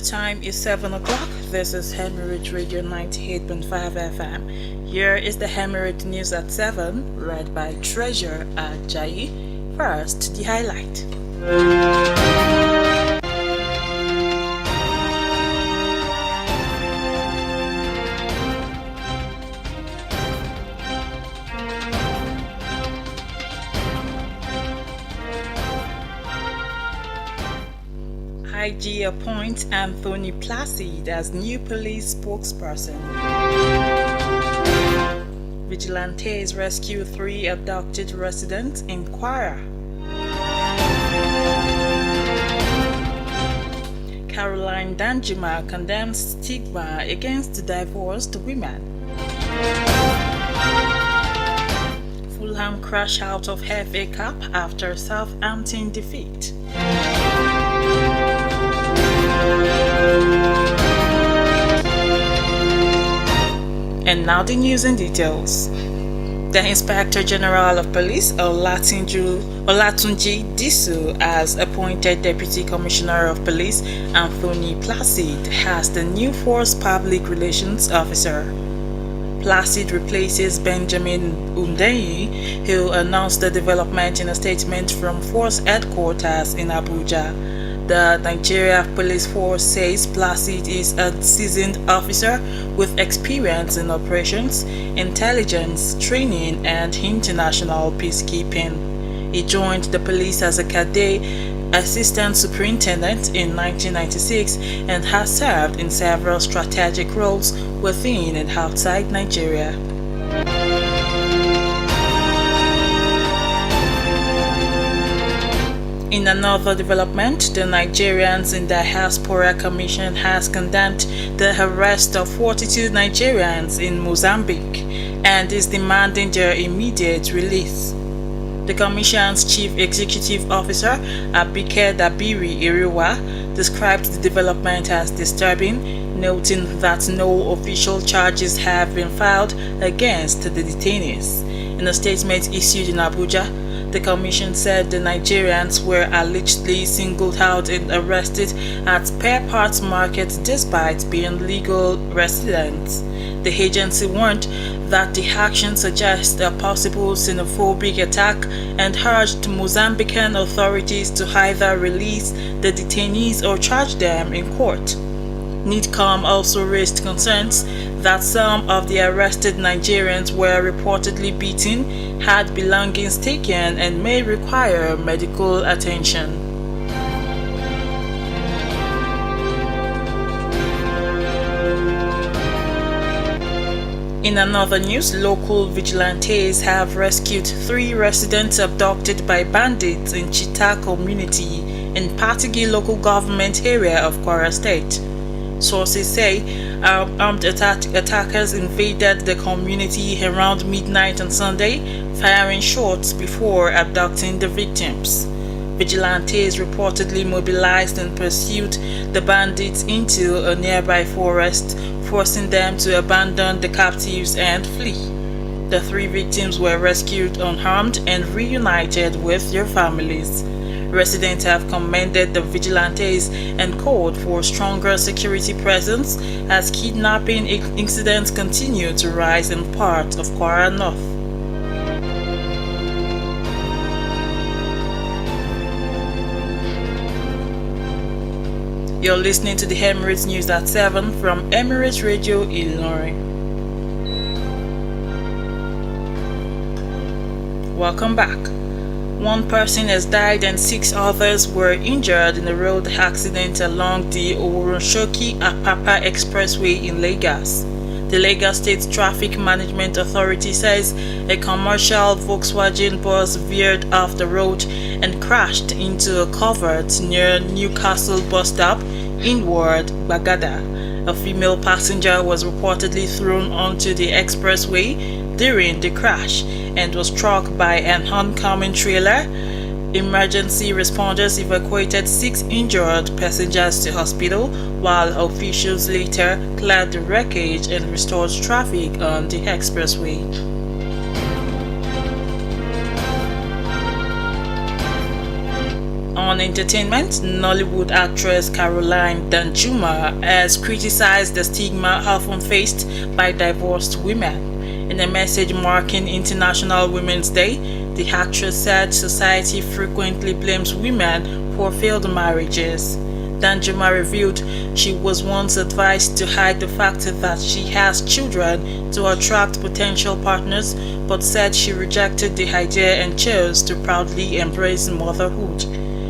time is 7 o'clock. This is Emirate Radio 98.5 FM. Here is the Emirate News at 7, read by Treasure Ajayi. First, the highlight. IG appoints Anthony Placid as new police spokesperson. Vigilantes rescue 3 abducted residents in Kwara. Caroline Danjuma condemns stigma against divorced women. Fulham crash out of FA Cup after Southampton defeat. And now the news and details. The Inspector General of Police, Olatunji Disu, has appointed Deputy Commissioner of Police Anthony Placid as the new Force Public Relations Officer. Placid replaces Benjamin Hundeyin, who announced the development in a statement from Force Headquarters in Abuja. The Nigeria Police Force says Placid is a seasoned officer with experience in operations, intelligence, training, and international peacekeeping. He joined the police as a cadet assistant superintendent in 1996 and has served in several strategic roles within and outside Nigeria. In another development, the Nigerians in Diaspora Commission has condemned the arrest of 42 Nigerians in Mozambique and is demanding their immediate release. The Commission's Chief Executive Officer, Abike Dabiri Iriwa, described the development as disturbing, noting that no official charges have been filed against the detainees. In a statement issued in Abuja, the Commission said the Nigerians were allegedly singled out and arrested at spare parts market despite being legal residents. The agency warned that the action suggests a possible xenophobic attack and urged Mozambican authorities to either release the detainees or charge them in court. NIDCOM also raised concerns that some of the arrested Nigerians were reportedly beaten, had belongings taken, and may require medical attention. In another news, local vigilantes have rescued 3 residents abducted by bandits in Chita community in Patigi local government area of Kwara State. Sources say armed attackers invaded the community around midnight on Sunday, firing shots before abducting the victims. Vigilantes reportedly mobilized and pursued the bandits into a nearby forest, forcing them to abandon the captives and flee. The 3 victims were rescued unharmed and reunited with their families. Residents have commended the vigilantes and called for stronger security presence as kidnapping incidents continue to rise in parts of Kwara North. You're listening to the Emirate News at 7 from Emirate Radio Ilorin. Welcome back. 1 person has died and 6 others were injured in a road accident along the Oronshoki-Apapa Expressway in Lagos. The Lagos State Traffic Management Authority says a commercial Volkswagen bus veered off the road and crashed into a culvert near Newcastle bus stop inward Bagada. A female passenger was reportedly thrown onto the expressway during the crash and was struck by an oncoming trailer. Emergency responders evacuated 6 injured passengers to hospital, while officials later cleared the wreckage and restored traffic on the expressway. On On entertainment, Nollywood actress Caroline Danjuma has criticized the stigma often faced by divorced women. In a message marking International Women's Day, the actress said society frequently blames women for failed marriages. Danjuma revealed she was once advised to hide the fact that she has children to attract potential partners, but said she rejected the idea and chose to proudly embrace motherhood.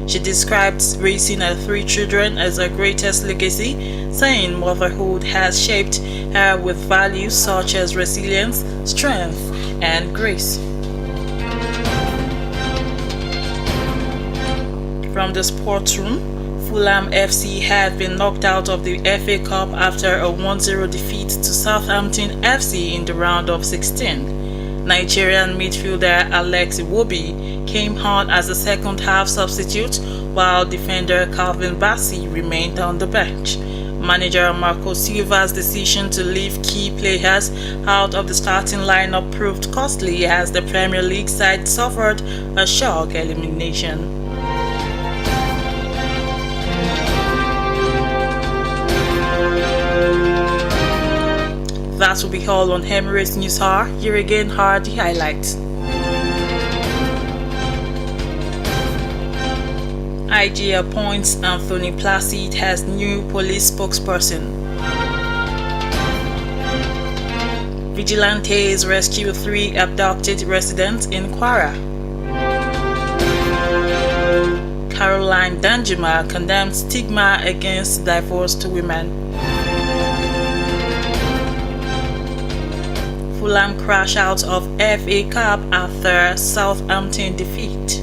She described raising her 3 children as her greatest legacy, saying motherhood has shaped her with values such as resilience, strength, and grace. From the sports room, Fulham FC had been knocked out of the FA Cup after a 1-0 defeat to Southampton FC in the round of 16. Nigerian midfielder Alex Iwobi came on as a second-half substitute, while defender Calvin Bassey remained on the bench. Manager Marco Silva's decision to leave key players out of the starting lineup proved costly as the Premier League side suffered a shock elimination. That will be all on Emirate News Hour. Here again are the highlights. Ajayi appoints Anthony Placid as new police spokesperson. Vigilantes rescue 3 abducted residents in Kwara. Caroline Danjuma condemns stigma against divorced women. Fulham crash out of FA Cup after Southampton defeat.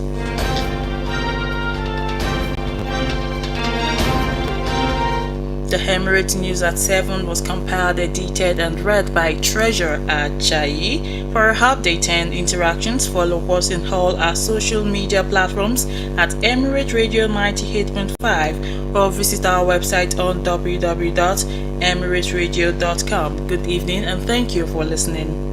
The Emirate News at 7 was compiled, edited, and read by Treasure Ajayi. For updates and interactions, follow us in all our social media platforms at Emirate Radio 98.5 or visit our website on www.emirateradio.com. Good evening and thank you for listening.